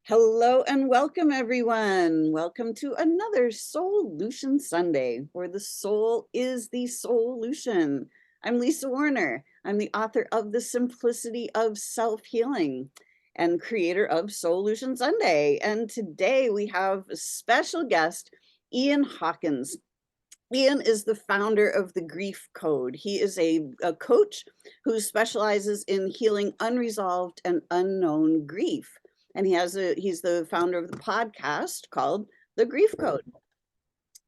Hello and welcome, everyone. Welcome to another SOULution Sunday, where the soul is the solution. I'm Lisa Warner. I'm the author of The Simplicity of Self-Healing and creator of SOULution Sunday. And today we have a special guest, Ian Hawkins. Ian is the founder of the Grief Code. He is a coach who specializes in healing unresolved and unknown grief. And he's the founder of the podcast called The Grief Code.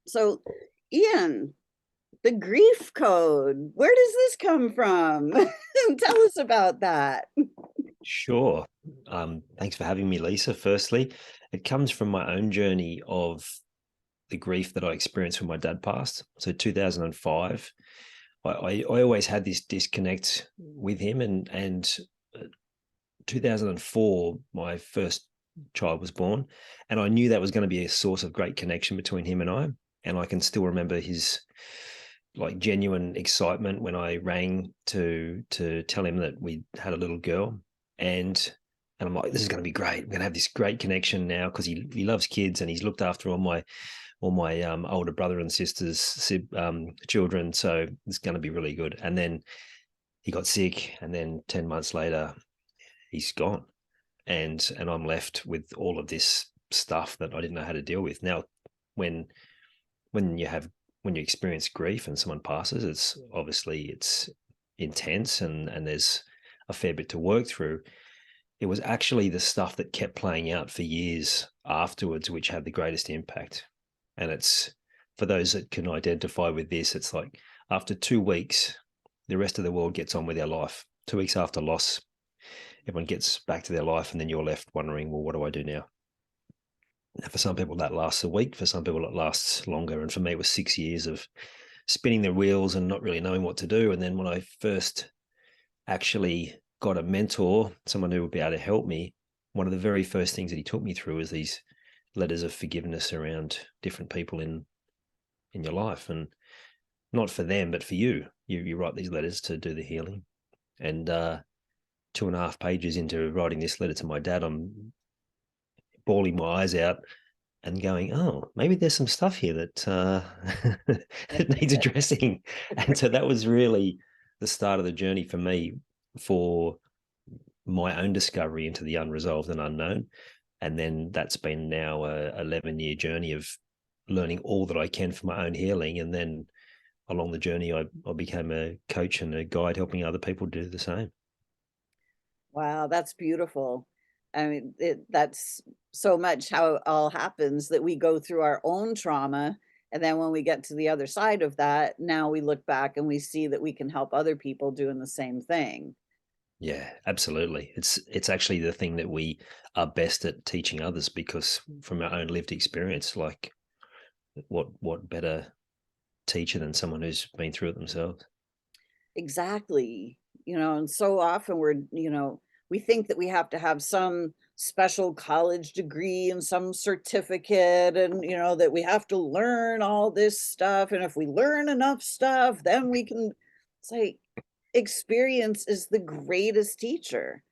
So, Ian, the Grief Code, where does this come from? Tell us about that. Sure. Thanks for having me, Lisa. Firstly, it comes from my own journey of the grief that I experienced when my dad passed. So 2005, I always had this disconnect with him, and 2004, my first child was born, and I knew that was going to be a source of great connection between him and I. And I can still remember his genuine excitement when I rang to tell him that we had a little girl, and I'm like, this is going to be great. We're going to have this great connection now because he loves kids and he's looked after all my older brother and sisters children, so it's going to be really good. And then he got sick, and then 10 months later he's gone, and I'm left with all of this stuff that I didn't know how to deal with. Now, when you experience grief and someone passes, it's intense, and there's a fair bit to work through. It was actually the stuff that kept playing out for years afterwards which had the greatest impact. And it's, for those that can identify with this, it's like after 2 weeks, the rest of the world gets on with their life. 2 weeks after loss, everyone gets back to their life, and then you're left wondering, well, what do I do now? Now, for some people that lasts a week, for some people it lasts longer. And for me, it was 6 years of spinning the wheels and not really knowing what to do. And then when I first actually got a mentor, someone who would be able to help me, one of the very first things that he took me through was these letters of forgiveness around different people in your life, and not for them, but for you. You write these letters to do the healing. And 2.5 pages into writing this letter to my dad, I'm bawling my eyes out and going, oh, maybe there's some stuff here that it needs addressing. And so that was really the start of the journey for me, for my own discovery into the unresolved and unknown. And then that's been now a 11-year journey of learning all that I can for my own healing. And then along the journey, I became a coach and a guide, helping other people do the same. Wow, that's beautiful. I mean, that's so much how it all happens, that we go through our own trauma. And then when we get to the other side of that, now we look back and we see that we can help other people doing the same thing. Yeah, absolutely. It's actually the thing that we are best at teaching others, because from our own lived experience, like what better teacher than someone who's been through it themselves? Exactly. And so often we think that we have to have some special college degree and some certificate, and, that we have to learn all this stuff. And if we learn enough stuff, then we can, it's like experience is the greatest teacher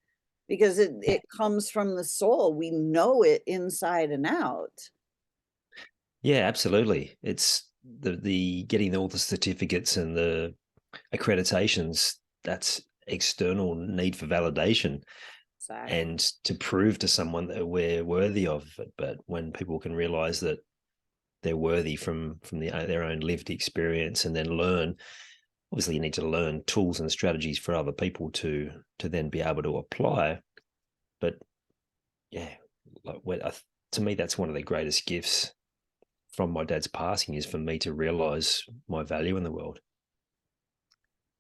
because it comes from the soul. We know it inside and out. Yeah, absolutely. It's the getting all the certificates and the accreditations. That's external need for validation Exactly. and to prove to someone that we're worthy of it. But when people can realize that they're worthy from their own lived experience, and then learn, obviously you need to learn tools and strategies for other people to then be able to apply. But yeah, to me, that's one of the greatest gifts from my dad's passing, is for me to realize my value in the world.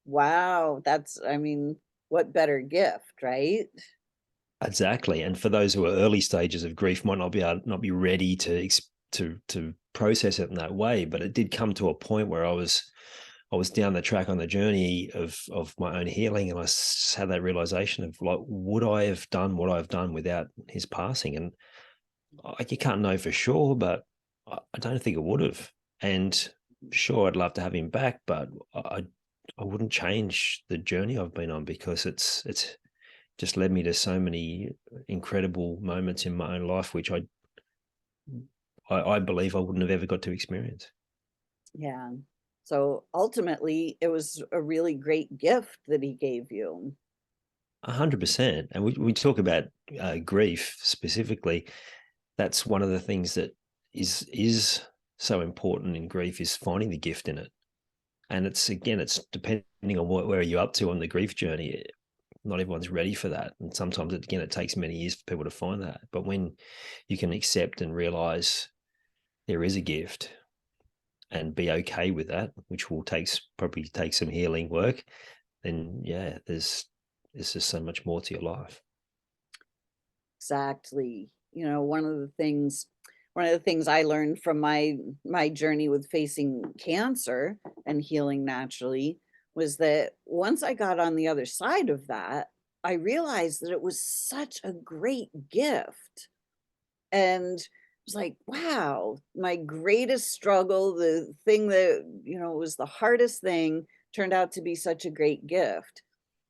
Wow, I mean, what better gift, right? Exactly. And for those who are early stages of grief, might not be ready to process it in that way, but it did come to a point where I was down the track on the journey of my own healing, and I had that realization of, like, would I have done what I've done without his passing? And you can't know for sure, but I don't think it would have. And sure, I'd love to have him back, but I wouldn't change the journey I've been on, because it's just led me to so many incredible moments in my own life, which I believe I wouldn't have ever got to experience. Yeah. So ultimately, it was a really great gift that he gave you. 100%. And we talk about grief specifically. That's one of the things that is so important in grief, is finding the gift in it. And it's depending on where you're up to on the grief journey. Not everyone's ready for that. And sometimes, it takes many years for people to find that. But when you can accept and realize there is a gift and be okay with that, which will probably take some healing work, then yeah, there's just so much more to your life. Exactly. One of the things I learned from my journey with facing cancer and healing naturally was that once I got on the other side of that, I realized that it was such a great gift. And it was like, wow, my greatest struggle, the thing that, was the hardest thing, turned out to be such a great gift.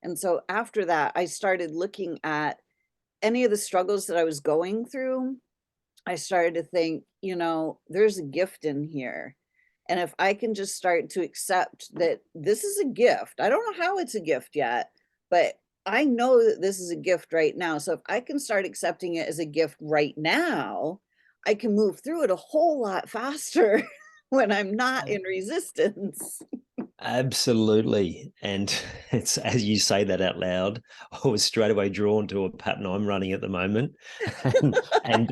And so after that, I started looking at any of the struggles that I was going through. I started to think, there's a gift in here. And if I can just start to accept that this is a gift, I don't know how it's a gift yet, but I know that this is a gift right now. So if I can start accepting it as a gift right now, I can move through it a whole lot faster when I'm not in resistance. Absolutely. And it's, as you say that out loud, I was straight away drawn to a pattern I'm running at the moment. And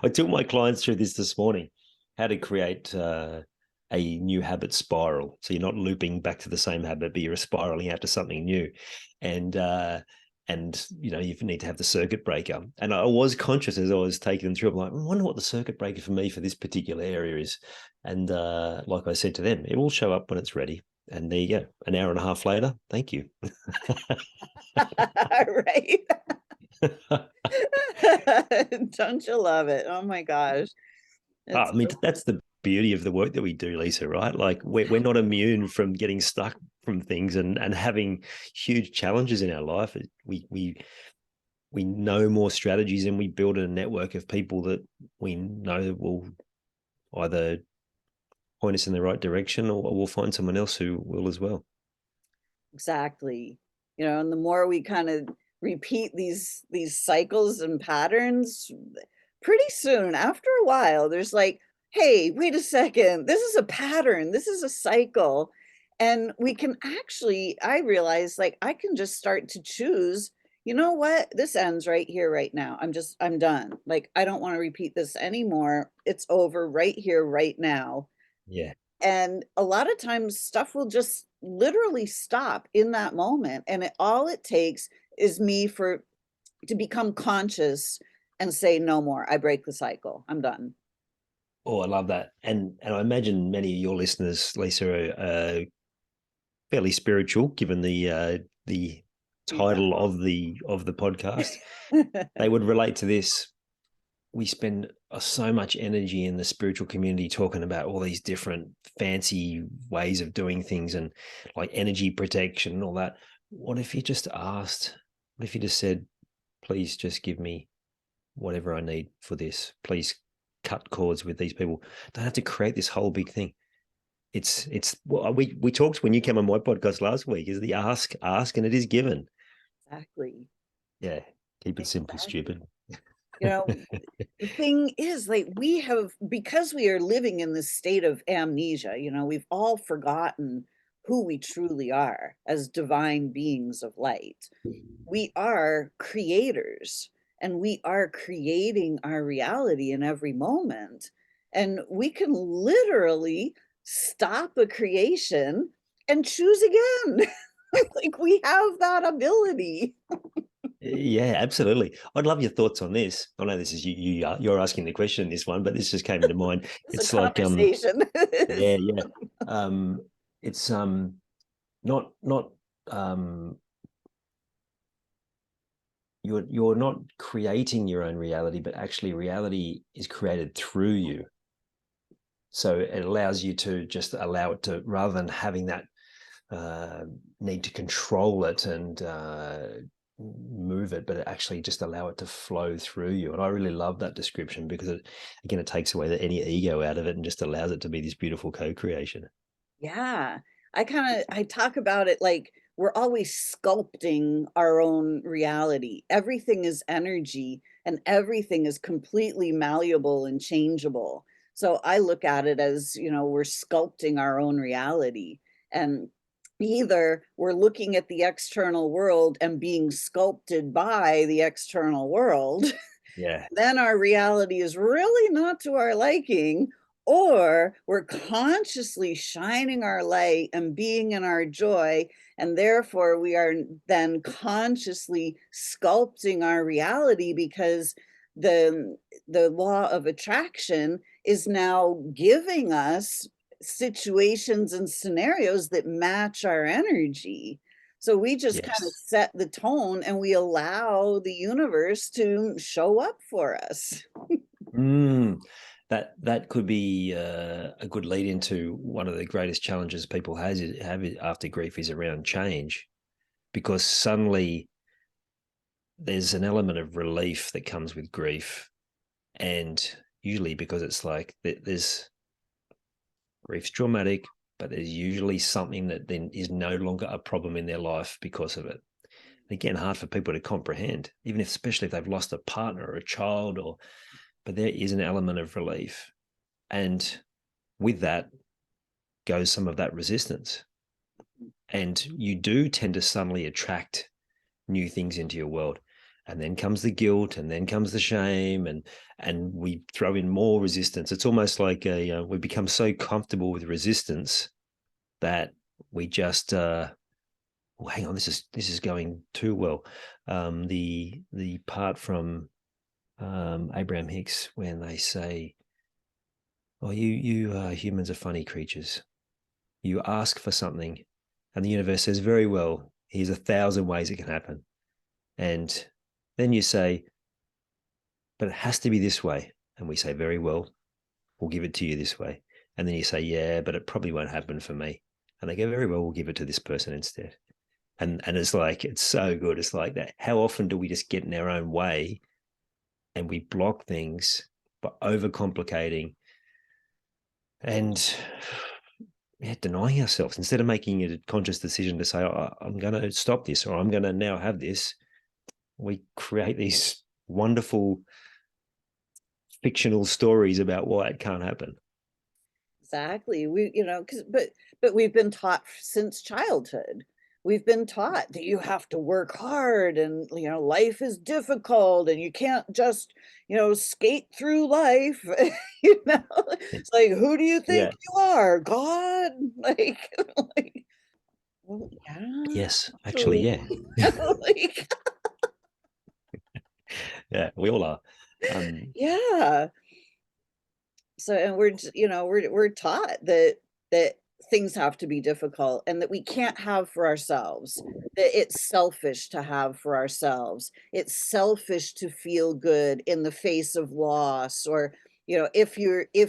I took my clients through this morning, how to create a new habit spiral. So you're not looping back to the same habit, but you're spiraling out to something new. And you need to have the circuit breaker. And I was conscious as I was taking them through, I'm like, I wonder what the circuit breaker for me for this particular area is. And like I said to them, it will show up when it's ready. And there you go. An hour and a half later, thank you. Right. Don't you love it? Oh my gosh. I mean, that's the beauty of the work that we do, Lisa, right? Like we're not immune from getting stuck from things and having huge challenges in our life. We know more strategies, and we build a network of people that we know will either point us in the right direction, or we'll find someone else who will as well. Exactly. And the more we kind of repeat these cycles and patterns, pretty soon, after a while, there's like, hey, wait a second, this is a pattern, this is a cycle. And we can actually, I realize, like, I can just start to choose, you know what, this ends right here, right now. I'm done. Like, I don't want to repeat this anymore. It's over right here, right now. Yeah. And a lot of times stuff will just literally stop in that moment. And all it takes is me to become conscious and say, no more. I break the cycle. I'm done. Oh, I love that. And I imagine many of your listeners, Lisa, are fairly spiritual, given the Yeah. title of the podcast. They would relate to this. We spend so much energy in the spiritual community talking about all these different fancy ways of doing things and like energy protection and all that. What if you just asked, what if you just said, please just give me whatever I need for this? Please cut cords with these people. Don't have to create this whole big thing. It's well, we talked when you came on my podcast last week, is the ask and it is given. Exactly. Yeah. Keep it simple, Exactly. stupid. The thing is, like, because we are living in this state of amnesia, we've all forgotten who we truly are as divine beings of light. We are creators, and we are creating our reality in every moment. And we can literally stop a creation and choose again. Like, we have that ability. Yeah, absolutely. I'd love your thoughts on this. I know this is you're asking the question in this one, but this just came into mind. It's a It's like conversation. yeah. Um it's not you're not creating your own reality, but actually reality is created through you. So it allows you to just allow it to, rather than having that need to control it and move it, but actually just allow it to flow through you. And I really love that description because it takes away any ego out of it and just allows it to be this beautiful co-creation. Yeah. I talk about it like we're always sculpting our own reality. Everything is energy and everything is completely malleable and changeable. So I look at it as, we're sculpting our own reality. And either we're looking at the external world and being sculpted by the external world, Yeah. then our reality is really not to our liking, or we're consciously shining our light and being in our joy, and therefore we are then consciously sculpting our reality because the the law of attraction is now giving us situations and scenarios that match our energy. So we just kind of Yes. set the tone and we allow the universe to show up for us. Mm, that could be a good lead into one of the greatest challenges people have after grief is around change, because suddenly there's an element of relief that comes with grief, and usually because it's like there's grief's traumatic, but there's usually something that then is no longer a problem in their life because of it. Again, hard for people to comprehend, even if, especially if they've lost a partner or a child, but there is an element of relief. And with that goes some of that resistance. And you do tend to suddenly attract new things into your world. And then comes the guilt, and then comes the shame, and we throw in more resistance. It's almost like we become so comfortable with resistance that we just oh, hang on, this is going too well. The part from Abraham Hicks when they say, "Oh, you humans are funny creatures. You ask for something, and the universe says, very well, here's 1,000 ways it can happen." And then you say, "But it has to be this way." And we say, very well, we'll give it to you this way. And then you say, "Yeah, but it probably won't happen for me." And they go, very well, we'll give it to this person instead. And it's like, it's so good. It's like that. How often do we just get in our own way and we block things by overcomplicating and denying ourselves instead of making a conscious decision to say, "Oh, I'm going to stop this," or "I'm going to now have this." We create these wonderful fictional stories about why it can't happen. Exactly. But we've been taught since childhood. We've been taught that you have to work hard and life is difficult and you can't just, skate through life. you know. It's like, who do you think Yeah. you are? God? Like, like well, yeah, Yes. Actually, actually. yeah. Like, Yeah. We all are. Um, yeah. So, and we're taught that things have to be difficult and that we can't have for ourselves, that it's selfish to have for ourselves, it's selfish to feel good in the face of loss, or if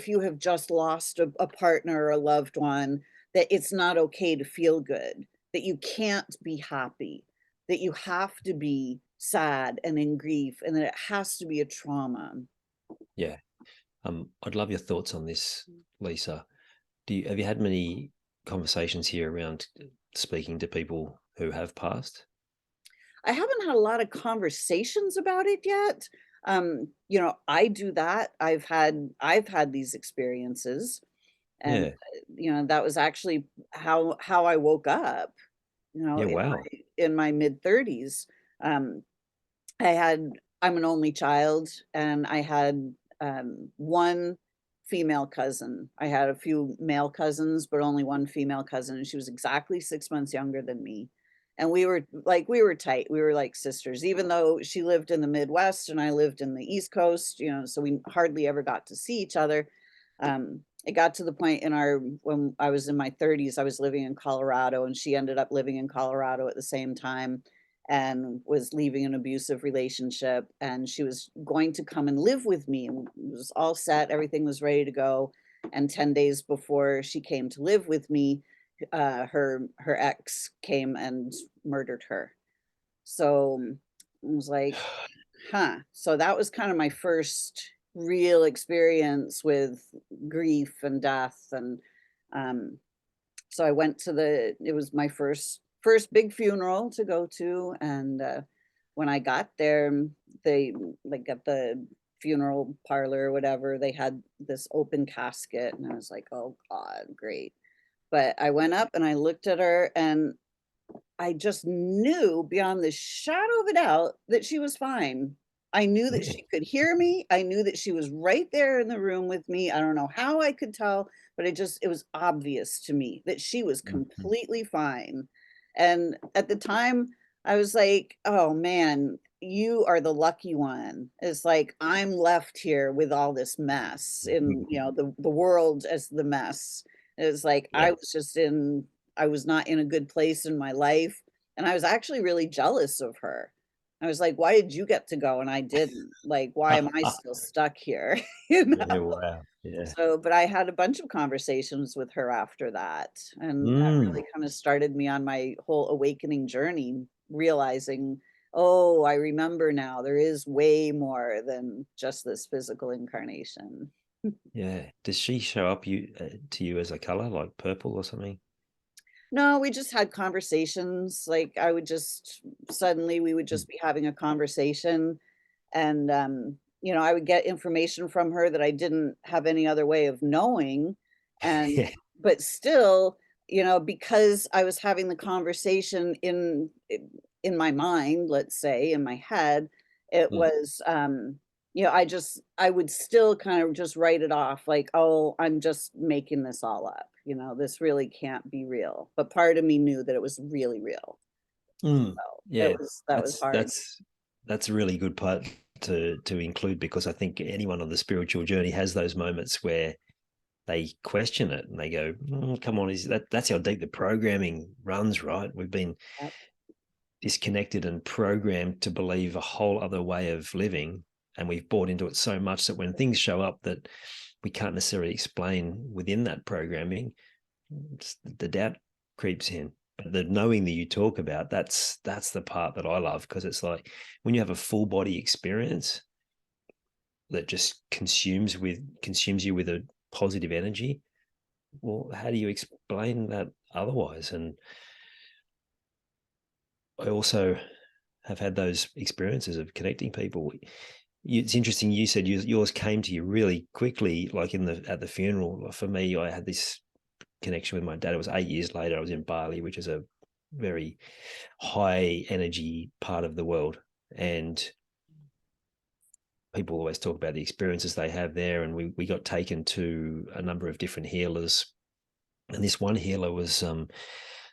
you have just lost a partner or a loved one, that it's not okay to feel good, that you can't be happy, that you have to be sad and in grief, and that it has to be a trauma. yeah. I'd love your thoughts on this, Lisa. Have you had many conversations here around speaking to people who have passed? I haven't had a lot of conversations about it yet. I do that. I've had these experiences, and Yeah. that was actually how I woke up, Yeah. in Wow. my mid-30s. Um, I'm an only child, and I had one female cousin. I had a few male cousins, but only one female cousin, and she was exactly 6 months younger than me. And we were tight. We were like sisters, even though she lived in the Midwest and I lived in the East Coast, so we hardly ever got to see each other. It got to the point when I was in my 30s, I was living in Colorado, and she ended up living in Colorado at the same time and was leaving an abusive relationship, and she was going to come and live with me, and it was all set, everything was ready to go. And 10 days before she came to live with me, her ex came and murdered her. So I was like, huh. So that was kind of my first real experience with grief and death. And um, so I went to it was my first big funeral to go to. And when I got there, they like at the funeral parlor or whatever, they had this open casket. And I was like, oh God, great. But I went up and I looked at her and I just knew beyond the shadow of a doubt that she was fine. I knew that she could hear me. I knew that she was right there in the room with me. I don't know how I could tell, but it was obvious to me that she was Mhm. completely fine. And at the time, I was like, oh man, you are the lucky one. It's like I'm left here with all this mess in, the world as the mess. It's like Yeah. I was not in a good place in my life, and I was actually really jealous of her. I was like, "Why did you get to go and I didn't? Like, why am I still stuck here?" You Yeah, know? wow. Yeah. So, but I had a bunch of conversations with her after that, and that Mm. really kind of started me on my whole awakening journey, realizing, "Oh, I remember now, there is way more than just this physical incarnation." Yeah. Does she show up to you as a color, like purple or something? No, we just had conversations, like, I would just suddenly we would Mm. just be having a conversation, and, I would get information from her that I didn't have any other way of knowing, and Yeah. but still, because I was having the conversation in my mind, let's say, in my head, it Mm. was, I would still kind of just write it off like, "Oh, I'm just making this all up, this really can't be real." But part of me knew that it was really real. Mm. So, Yeah. that was That's hard. that's that's a really good part to include, because I think anyone on the spiritual journey has those moments where they question it and they go, come on, that's how deep the programming runs, right? We've been Yep. disconnected and programmed to believe a whole other way of living, and we've bought into it so much that when things show up that we can't necessarily explain within that programming, the doubt creeps in. But the knowing that you talk about, that's the part that I love, because it's like when you have a full body experience that just consumes you with a positive energy. Well, how do you explain that otherwise? And I also have had those experiences of connecting people. It's interesting. You said yours came to you really quickly, like at the funeral. For me, I had this connection with my dad. It was 8 years later. I was in Bali, which is a very high energy part of the world, and people always talk about the experiences they have there. And we got taken to a number of different healers, and this one healer was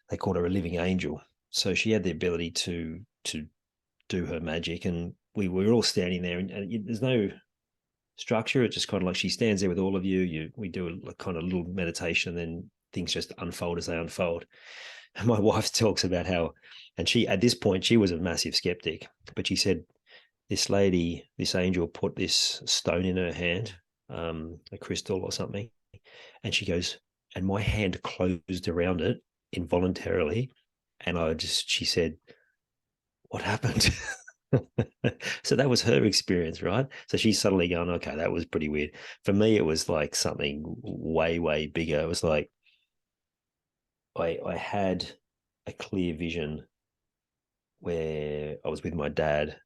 they called her a living angel. So she had the ability to do her magic, and we were all standing there, and there's no structure. It's just kind of like she stands there with all of you. We do a kind of little meditation, and then things just unfold as they unfold. And my wife talks about how, and she at this point she was a massive skeptic, but she said this lady, this angel, put this stone in her hand, a crystal or something, and she goes, and my hand closed around it involuntarily, and she said, what happened? So that was her experience, right? So she's suddenly going, okay, that was pretty weird. For me, it was like something way, way bigger. It was like I had a clear vision where I was with my dad,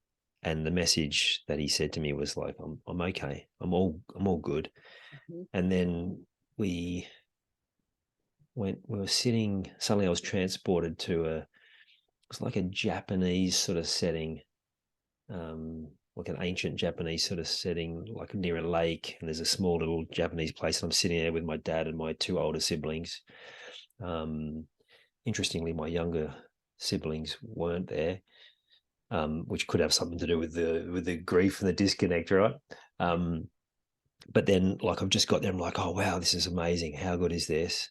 and the message that he said to me was like, I'm okay. I'm all good. Mhm. And then we we were sitting, suddenly I was transported to it's like a Japanese sort of setting, like an ancient Japanese sort of setting, like near a lake, and there's a small little Japanese place. And I'm sitting there with my dad and my two older siblings. Um, Interestingly, my younger siblings weren't there, which could have something to do with the grief and the disconnect, right? But then, like, I've just got there. I'm like, oh wow, this is amazing. How good is this?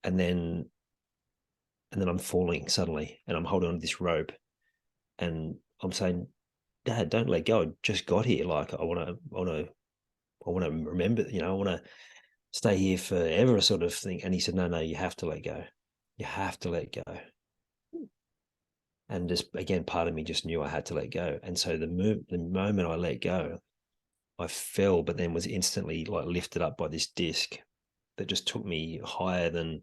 And then I'm falling suddenly, and I'm holding on to this rope, and I'm saying, Dad, don't let go. I just got here. Like, I want to remember, I want to stay here forever, sort of thing. And he said, no, you have to let go. You have to let go. And just, again, part of me just knew I had to let go. And so the moment I let go, I fell, but then was instantly like lifted up by this disc that just took me higher than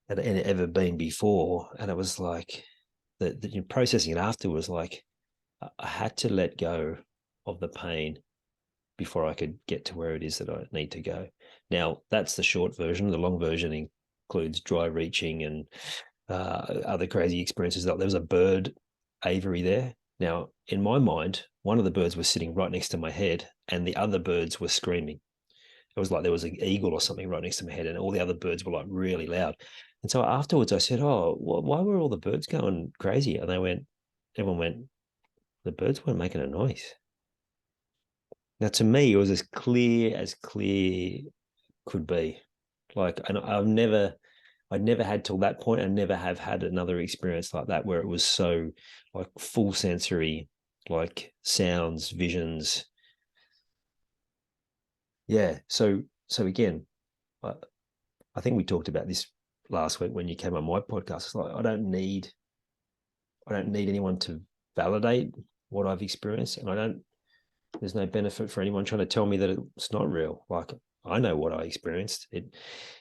had ever been before. And it was like the processing it after was like I had to let go of the pain before I could get to where it is that I need to go. Now, that's the short version. The long version includes dry reaching and other crazy experiences. There was a bird aviary there. Now, in my mind, one of the birds was sitting right next to my head and the other birds were screaming. It was like there was an eagle or something right next to my head and all the other birds were like really loud. And so afterwards I said, oh, why were all the birds going crazy? And everyone went, the birds weren't making a noise. Now, to me, it was as clear could be. Like, and I'd never had till that point, and never have had another experience like that where it was so like full sensory, like sounds, visions. Yeah. So again, I think we talked about this last week when you came on my podcast. It's like I don't need anyone to validate what I've experienced, and there's no benefit for anyone trying to tell me that it's not real. Like I know what I experienced. It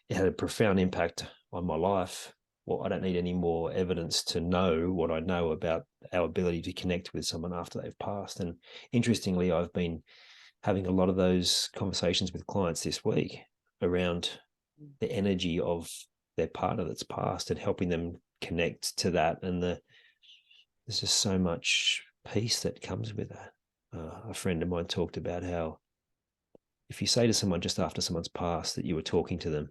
had a profound impact on my life. Well, I don't need any more evidence to know what I know about our ability to connect with someone after they've passed. And interestingly, I've been having a lot of those conversations with clients this week around the energy of their partner that's passed and helping them connect to that. And there's just so much peace that comes with that. A friend of mine talked about how if you say to someone just after someone's passed that you were talking to them,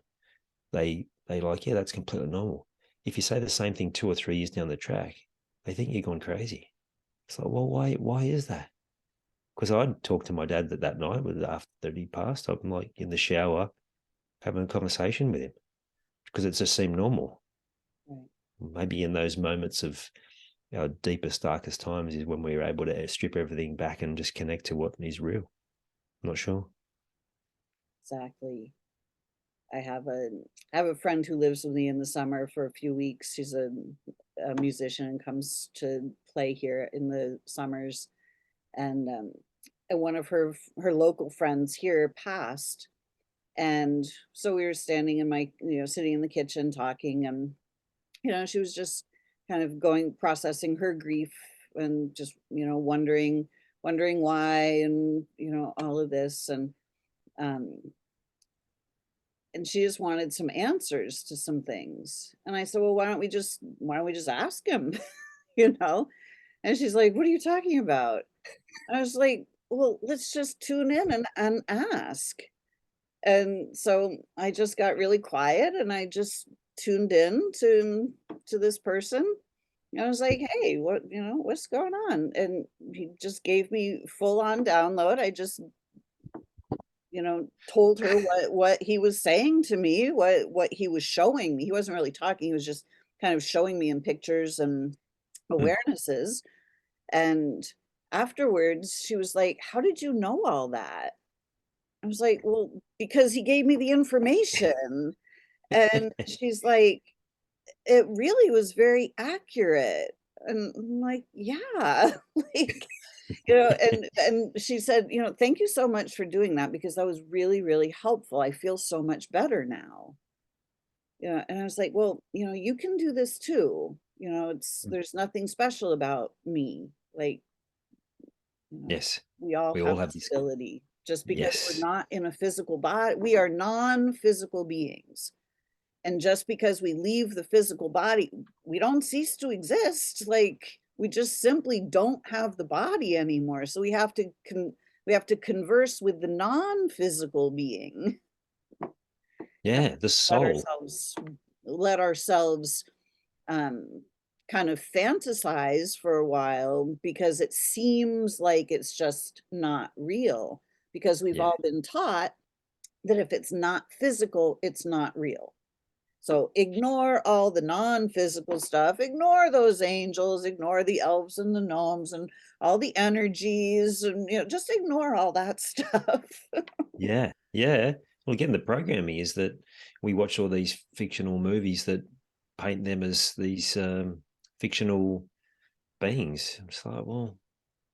they like, yeah, that's completely normal. If you say the same thing 2 or 3 years down the track, they think you're gone crazy. It's like, well, why is that? Because I'd talked to my dad that night after he passed. I'm like in the shower having a conversation with him because it just seemed normal. Right. Maybe in those moments of our deepest, darkest times is when we were able to strip everything back and just connect to what is real. I'm not sure. Exactly. I have a friend who lives with me in the summer for a few weeks. She's a musician and comes to play here in the summers. And one of her local friends here passed. And so we were standing in my, sitting in the kitchen talking, and she was just kind of processing her grief and just, wondering why, and, all of this. Um, and she just wanted some answers to some things. And I said, well, why don't we just ask him, you know? And she's like, what are you talking about? I was like, well, let's just tune in and ask. And so I just got really quiet and I just tuned in to this person. I was like, hey, what's going on? And he just gave me full on download. I just, told her what he was saying to me, what he was showing me. He wasn't really talking. He was just kind of showing me in pictures and awarenesses. And afterwards, she was like, how did you know all that? I was like, well, because he gave me the information. And she's like, it really was very accurate. And I'm like, yeah, like, and she said, thank you so much for doing that because that was really, really helpful. I feel so much better now. Yeah. And I was like, well, you can do this too. There's nothing special about me. Like, Yes. we all We have all have this this. ability. Just because we're Yes. not in a physical body, we are non-physical beings. And just because we leave the physical body, we don't cease to exist. Like we just simply don't have the body anymore. So we have to converse with the non-physical being. Yeah, the Let soul. ourselves let ourselves kind of fantasize for a while because it seems like it's just not real because we've Yeah. all been taught that if it's not physical, it's not real. So ignore all the non-physical stuff, ignore those angels, ignore the elves and the gnomes and all the energies, and just ignore all that stuff. Yeah. Yeah. Well, again, the programming is that we watch all these fictional movies that paint them as these fictional beings. It's like, well,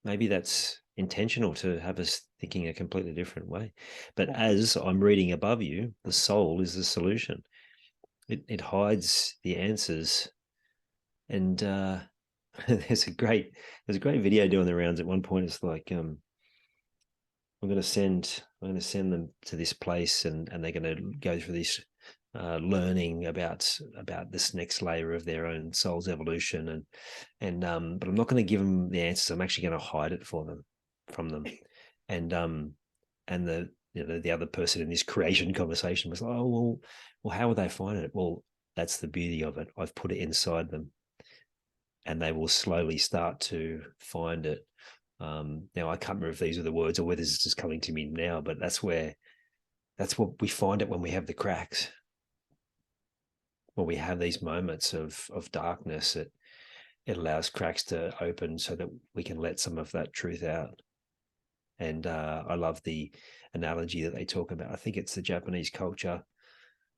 maybe that's intentional to have us thinking a completely different way. But as I'm reading above you, the soul is the solution. It hides the answers. And there's a great video doing the rounds at one point. It's like, I'm going to send them to this place, and they're going to go through this learning about this next layer of their own soul's evolution, but I'm not going to give them the answers. I'm actually going to hide it from them. And the other person in this creation conversation was like, oh, well, how would they find it? Well, that's the beauty of it. I've put it inside them, and they will slowly start to find it. Now I can't remember if these are the words or whether it's just coming to me now, but that's what we find it when we have the cracks. When we have these moments of darkness, it allows cracks to open so that we can let some of that truth out. And I love the analogy that they talk about. I think it's the Japanese culture.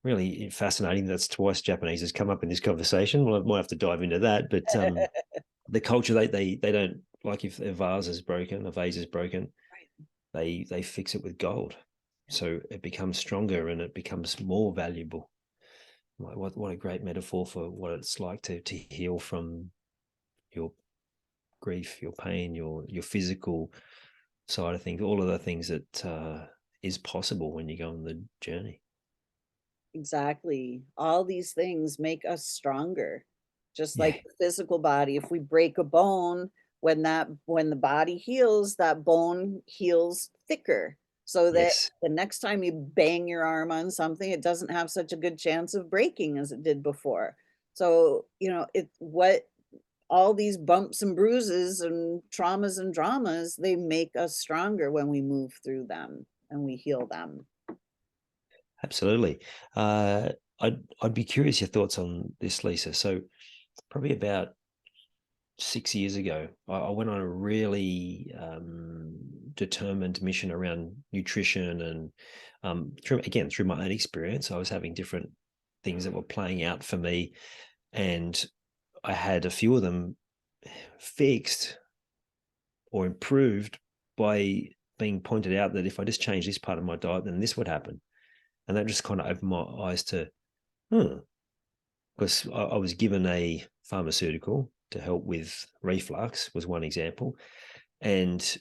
Really fascinating. That's twice Japanese has come up in this conversation. Well, I might have to dive into that. But the culture, they don't, like, if a vase is broken, they fix it with gold. So it becomes stronger and it becomes more valuable. Like, what a great metaphor for what it's like to heal from your grief, your pain, your physical side of things, all of the things that is possible when you go on the journey. Exactly. All these things make us stronger. Just Yeah. like the physical body, if we break a bone, when the body heals, that bone heals thicker, so that Yes. the next time you bang your arm on something, it doesn't have such a good chance of breaking as it did before. So, what all these bumps and bruises and traumas and dramas, they make us stronger when we move through them and we heal them. Absolutely. I'd be curious your thoughts on this, Lisa. So probably about 6 years ago, I went on a really determined mission around nutrition, and through my own experience, I was having different things that were playing out for me, and I had a few of them fixed or improved by being pointed out that if I just change this part of my diet, then this would happen. And that just kind of opened my eyes to, because I was given a pharmaceutical to help with reflux, was one example. And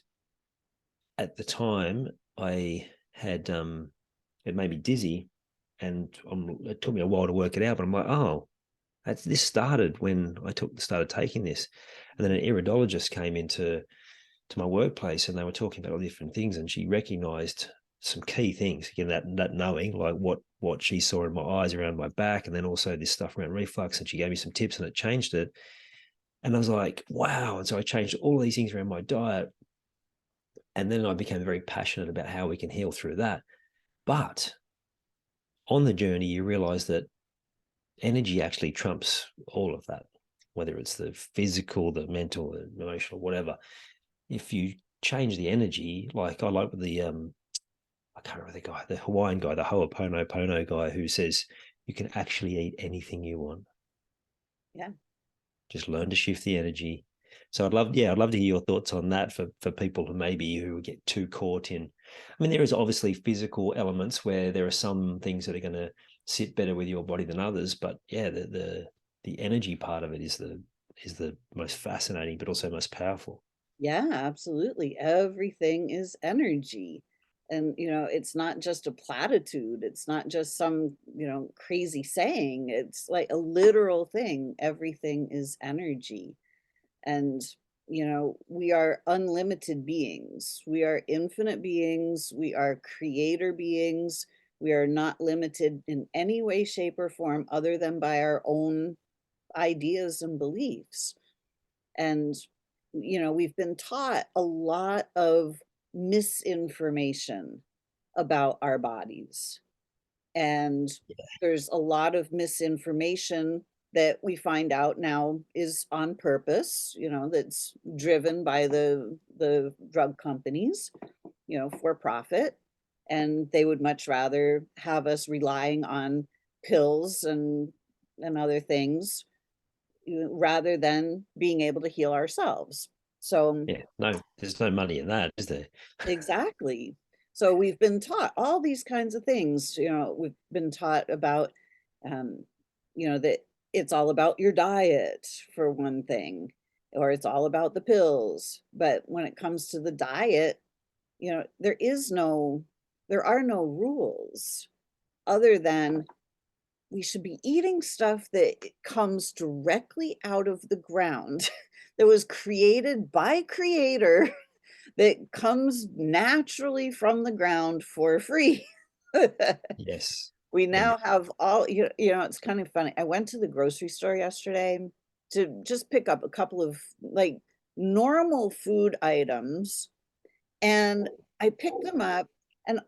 at the time, I had, it made me dizzy, and it took me a while to work it out, but I'm like, oh, this started when I started taking this. And then an iridologist came into my workplace, and they were talking about all different things, and she recognized some key things. Again, that knowing, like what she saw in my eyes around my back, and then also this stuff around reflux, and she gave me some tips, and it changed it. And I was like, wow. And so I changed all these things around my diet, and then I became very passionate about how we can heal through that. But on the journey, you realize that energy actually trumps all of that, whether it's the physical, the mental, the emotional, whatever. If you change the energy, like I like the I can't remember the guy, the Hawaiian guy, the Ho'oponopono guy, who says you can actually eat anything you want. Yeah. Just learn to shift the energy. So I'd love to hear your thoughts on that for people who get too caught in. I mean, there is obviously physical elements where there are some things that are going to sit better with your body than others, but yeah, the energy part of it is the most fascinating, but also most powerful. Yeah, absolutely. Everything is energy. And, it's not just a platitude. It's not just some, crazy saying. It's like a literal thing. Everything is energy. And, we are unlimited beings. We are infinite beings. We are creator beings. We are not limited in any way, shape, or form other than by our own ideas and beliefs. And, we've been taught a lot of misinformation about our bodies. And there's a lot of misinformation that we find out now is on purpose, that's driven by the drug companies, for profit. And they would much rather have us relying on pills and other things rather than being able to heal ourselves. So Yeah, no, there's no money in that, is there? exactly. So we've been taught all these kinds of things. We've been taught about, um, that it's all about your diet for one thing, or it's all about the pills. But when it comes to the diet, there are no rules other than we should be eating stuff that comes directly out of the ground that was created by creator that comes naturally from the ground for free. Yes. We And now have all it's kind of funny. I went to the grocery store yesterday to just pick up a couple of like normal food items, and I picked them up, and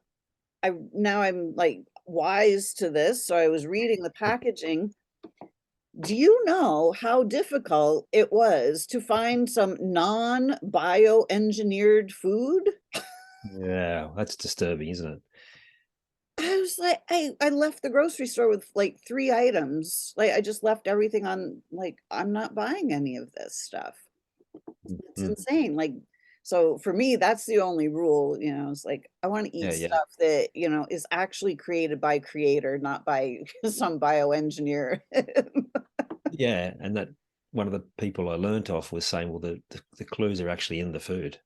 I'm like wise to this, so I was reading the packaging. Do you know how difficult it was to find some non-bioengineered food? yeah, that's disturbing, isn't it? I was like, I left the grocery store with like 3 items. Like I just left everything on, like, I'm not buying any of this stuff. It's Mm. insane. Like, so for me, that's the only rule, it's like I want to Yeah, eat yeah. stuff that, is actually created by creator, not by some bioengineer. Yeah, and that one of the people I learnt off was saying, well, the clues are actually in the food.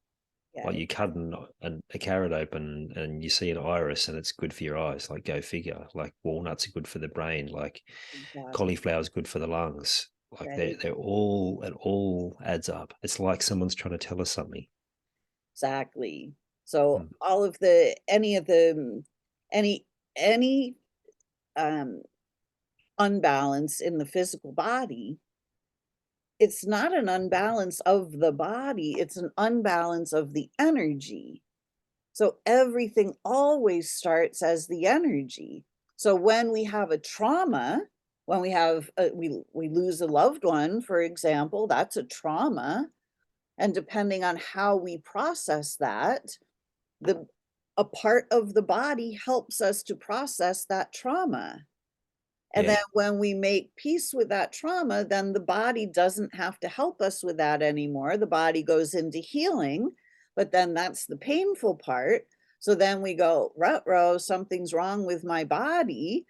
Yeah, Like you cut a carrot open and you see an iris and it's good for your eyes. Like go figure. Like walnuts are good for the brain. Like exactly. cauliflower is good for the lungs. Like Right. they're all it all adds up. It's like someone's trying to tell us something. Exactly. So Mm. all of the any of the any um unbalance in the physical body, it's not an unbalance of the body, it's an unbalance of the energy. So everything always starts as the energy. So when we have a trauma, when we lose a loved one, for example, that's a trauma. And depending on how we process that, the a part of the body helps us to process that trauma. And then Yeah. when we make peace with that trauma, then the body doesn't have to help us with that anymore. The body goes into healing, but then that's the painful part. So then we go, ruh-roh, something's wrong with my body.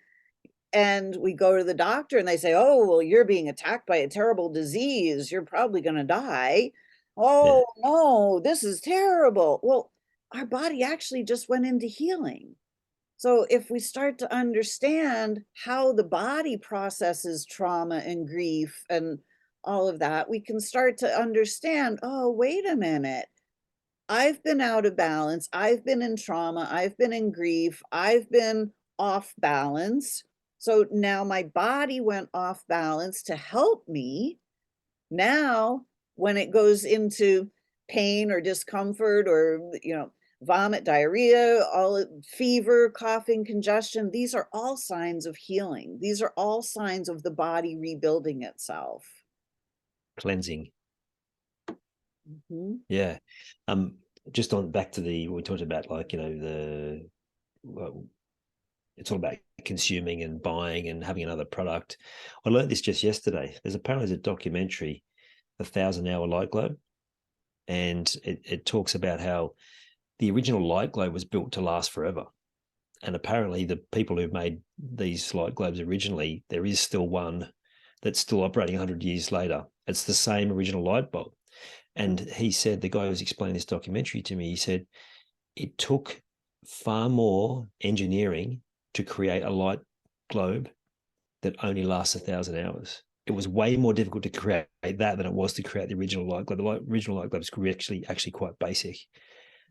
And we go to the doctor and they say, oh, well, you're being attacked by a terrible disease. You're probably going to die. Yeah. Oh, no, this is terrible. Well, our body actually just went into healing. So if we start to understand how the body processes trauma and grief and all of that, we can start to understand, oh, wait a minute. I've been out of balance. I've been in trauma. I've been in grief. I've been off balance. So now my body went off balance to help me. Now, when it goes into pain or discomfort or, vomit, diarrhea, fever, coughing, congestion, these are all signs of healing. These are all signs of the body rebuilding itself. Cleansing. Mhm. Yeah. Just on back to we talked about like, well, it's all about consuming and buying and having another product. I learned this just yesterday. There's a documentary, The 1,000 Hour Light Globe, and it talks about how the original light globe was built to last forever. And apparently the people who made these light globes originally, there is still one that's still operating 100 years later. It's the same original light bulb. And he said, the guy who was explaining this documentary to me, he said, it took far more engineering to create a light globe that only lasts 1,000 hours. It was way more difficult to create that than it was to create the original light globe. The original light globe is actually quite basic.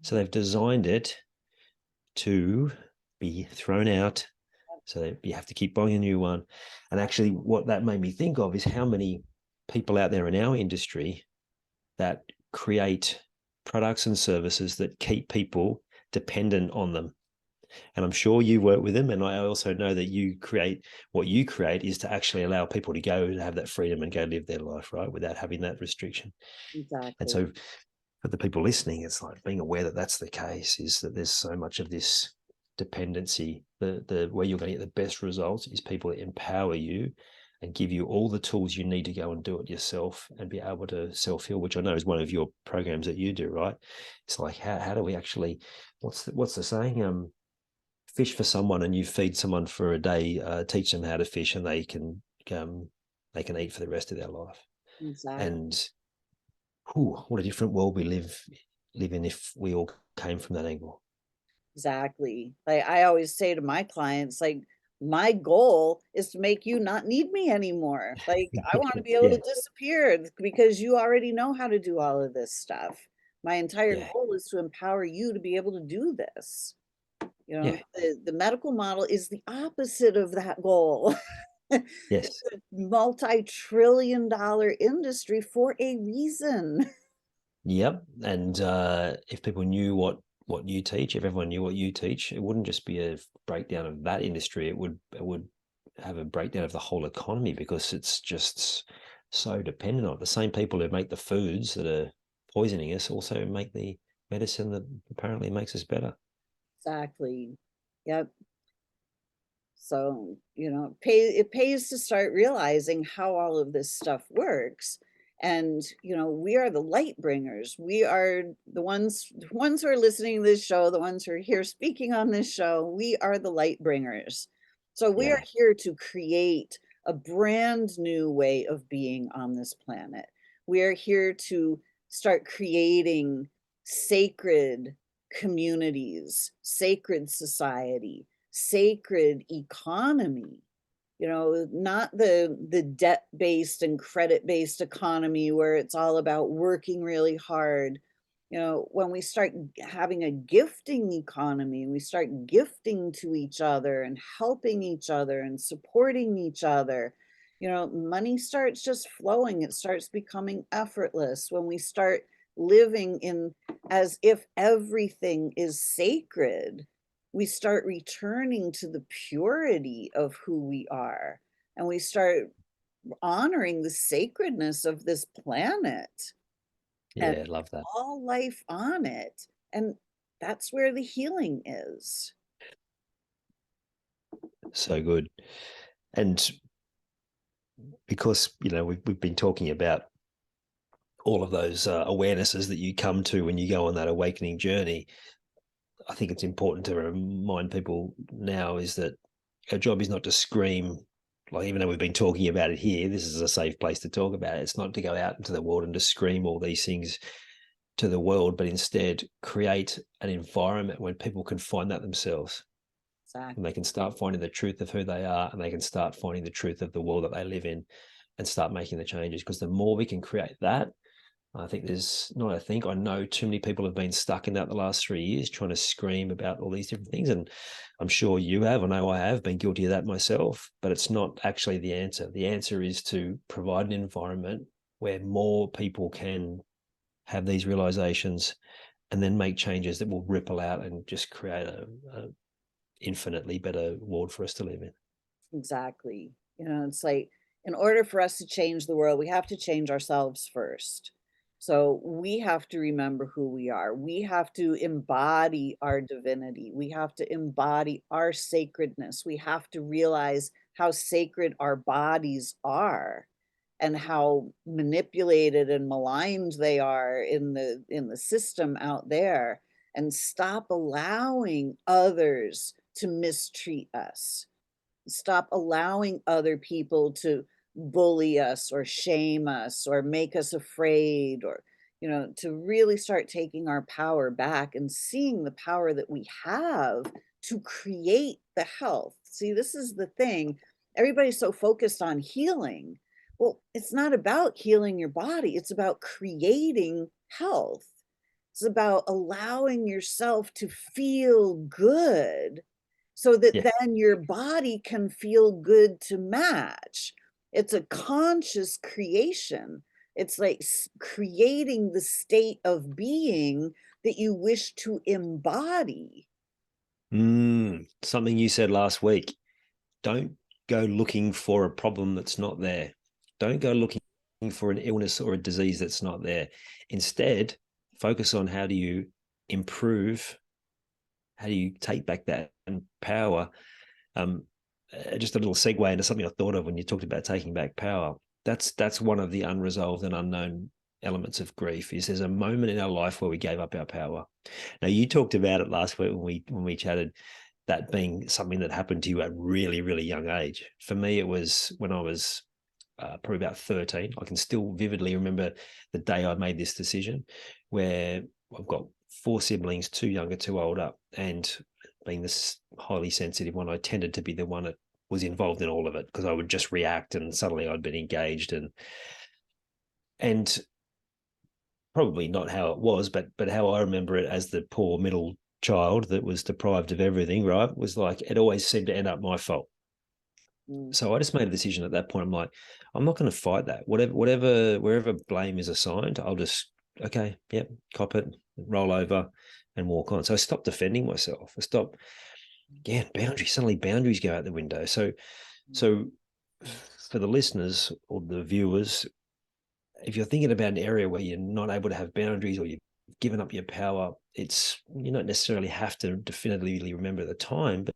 So they've designed it to be thrown out. So you have to keep buying a new one. And actually, what that made me think of is how many people out there in our industry that create products and services that keep people dependent on them. And I'm sure you work with them. And I also know that what you create is to actually allow people to go and have that freedom and go live their life, right? Without having that restriction. And Exactly. so for the people listening, it's like being aware that that's the case, is that there's so much of this dependency. The where you're going to get the best results is people that empower you and give you all the tools you need to go and do it yourself and be able to self-heal, which I know is one of your programs that you do, right? It's like, how do we actually, what's the saying? Fish for someone, and you feed someone for a day, teach them how to fish, and they can eat for the rest of their life. Exactly. And what a different world we live in if we all came from that angle. Exactly. Like I always say to my clients, like, my goal is to make you not need me anymore. Like, I want to be able Yeah, to disappear because you already know how to do all of this stuff. My entire yeah, goal is to empower you to be able to do this. You know, yeah, the medical model is the opposite of that goal. yes. It's a multi-trillion dollar industry for a reason. Yep. And if people knew what you teach, if everyone knew what you teach, it wouldn't just be a breakdown of that industry. It would have a breakdown of the whole economy, because it's just so dependent on it. The same people who make the foods that are poisoning us also make the medicine that apparently makes us better. Exactly. Yep. So, it pays to start realizing how all of this stuff works. And, we are the light bringers. We are the ones who are listening to this show, the ones who are here speaking on this show. We are the light bringers. So we are Yeah. here to create a brand new way of being on this planet. We are here to start creating sacred communities, sacred society, sacred economy, not the debt-based and credit-based economy where it's all about working really hard. When we start having a gifting economy, we start gifting to each other and helping each other and supporting each other, money starts just flowing. It starts becoming effortless when we start living in as if everything is sacred. We start returning to the purity of who we are, and we start honoring the sacredness of this planet and Yeah, love that. all life on it. And that's where the healing is. So good. And because, we've been talking about all of those awarenesses that you come to when you go on that awakening journey, I think it's important to remind people now is that our job is not to scream, like, even though we've been talking about it here, this is a safe place to talk about it. It's not to go out into the world and to scream all these things to the world, but instead create an environment where people can find that themselves, and Exactly. they can start finding the truth of who they are, and they can start finding the truth of the world that they live in, and start making the changes. Because the more we can create that, I know too many people have been stuck in that the last 3 years, trying to scream about all these different things. And I'm sure you have, I know I have been guilty of that myself, but it's not actually the answer. The answer is to provide an environment where more people can have these realizations, and then make changes that will ripple out and just create a infinitely better world for us to live in. Exactly. It's like, in order for us to change the world, we have to change ourselves first. So we have to remember who we are. We have to embody our divinity. We have to embody our sacredness. We have to realize how sacred our bodies are and how manipulated and maligned they are in the system out there, and stop allowing others to mistreat us. Stop allowing other people to bully us or shame us or make us afraid, or to really start taking our power back and seeing the power that we have to create the health. See, this is the thing. Everybody's so focused on healing. Well, it's not about healing your body, it's about creating health. It's about allowing yourself to feel good so that Yeah. then your body can feel good to match. It's a conscious creation. It's like creating the state of being that you wish to embody. Something you said last week. Don't go looking for a problem that's not there. Don't go looking for an illness or a disease that's not there. Instead, focus on how do you improve, how do you take back that power, just a little segue into something I thought of when you talked about taking back power. That's one of the unresolved and unknown elements of grief. Is there's a moment in our life where we gave up our power. Now, you talked about it last week when we chatted, that being something that happened to you at really, really young age. For me, it was when I was probably about 13. I can still vividly remember the day I made this decision, where I've got 4 siblings, 2 younger, 2 older, and being this highly sensitive one, I tended to be the one that was involved in all of it, because I would just react and suddenly I'd been engaged, and probably not how it was, but how I remember it as the poor middle child that was deprived of everything, right? Was like, it always seemed to end up my fault. Mm. So I just made a decision at that point. I'm like, I'm not going to fight that. Wherever blame is assigned, I'll just, okay, yep, cop it, roll over and walk on. So I stopped defending myself. I stopped, boundaries. Suddenly boundaries go out the window. So for the listeners or the viewers, if you're thinking about an area where you're not able to have boundaries, or you've given up your power, you don't necessarily have to definitively remember the time, but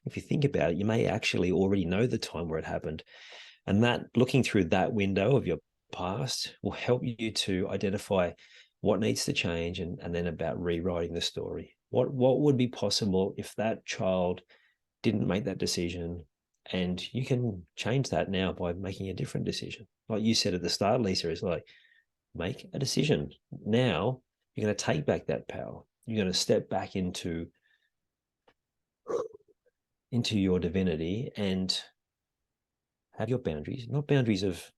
if you think about it, you may actually already know the time where it happened. And that, looking through that window of your past, will help you to identify what needs to change, and then about rewriting the story. What would be possible if that child didn't make that decision? And you can change that now by making a different decision. Like you said at the start, Lisa, is like, make a decision. Now you're going to take back that power. You're going to step back into your divinity and have your boundaries, not boundaries of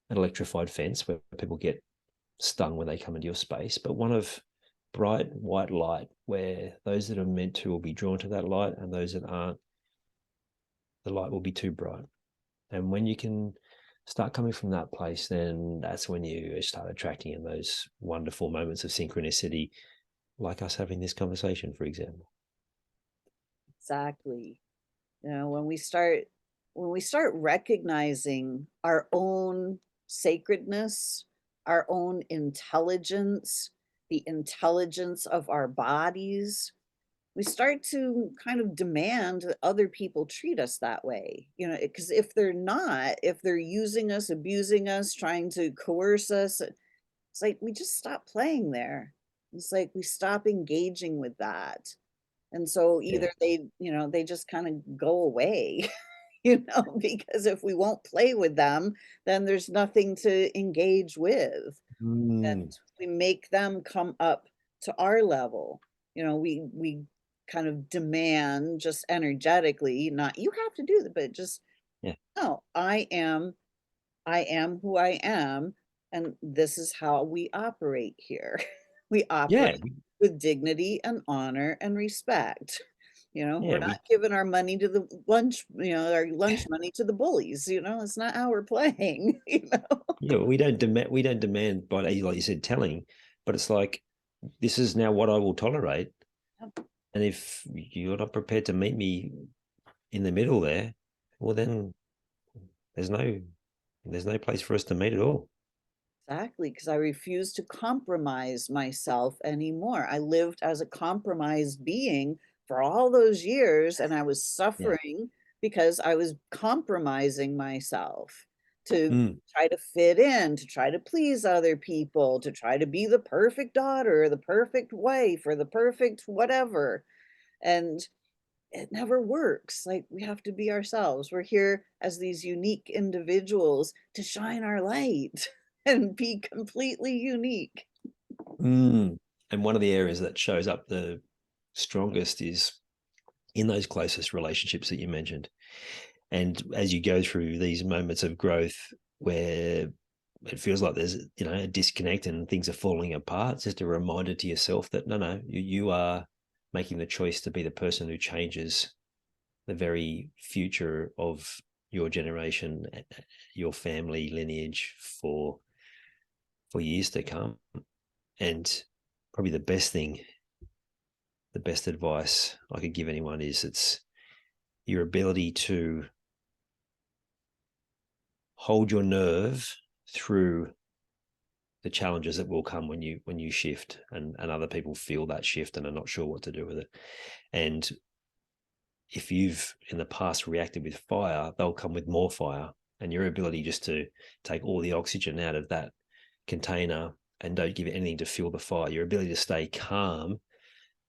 an electrified fence where people get stung when they come into your space, but one of bright white light, where those that are meant to will be drawn to that light, and those that aren't, the light will be too bright. And when you can start coming from that place, then that's when you start attracting in those wonderful moments of synchronicity, like us having this conversation, for example. Exactly. When we start recognizing our own sacredness, our own intelligence, the intelligence of our bodies, we start to kind of demand that other people treat us that way. Because if they're not, if they're using us, abusing us, trying to coerce us, it's like we just stop playing there. It's like we stop engaging with that. And so Yeah. either they just kind of go away, because if we won't play with them, then there's nothing to engage with. And Mm. we make them come up to our level. We kind of demand, just energetically, not you have to do that, but just, Yeah. no, I am who I am, and this is how we operate here. We Yeah. operate with dignity and honor and respect. We're Yeah. not giving our money to the lunch, our lunch money to the bullies. It's not how we're playing, Yeah. We don't demand by, like you said, telling, but it's like, this is now what I will tolerate. And if you're not prepared to meet me in the middle there, well, then there's no place for us to meet at all. Exactly, because I refuse to compromise myself anymore. I lived as a compromised being for all those years, and I was Yeah. suffering because I was compromising myself to Mm. try to fit in, to try to please other people, to try to be the perfect daughter, or the perfect wife, or the perfect whatever. And it never works. Like, we have to be ourselves. We're here as these unique individuals to shine our light and be completely unique. Mm. And one of the areas that shows up the strongest is in those closest relationships that you mentioned. And as you go through these moments of growth where it feels like there's a disconnect and things are falling apart, it's just a reminder to yourself that no, you are making the choice to be the person who changes the very future of your generation, your family lineage for years to come. And probably the best advice I could give anyone is, it's your ability to hold your nerve through the challenges that will come when you shift, and other people feel that shift and are not sure what to do with it. And if you've in the past reacted with fire, they'll come with more fire. And your ability just to take all the oxygen out of that container and don't give it anything to fuel the fire, your ability to stay calm,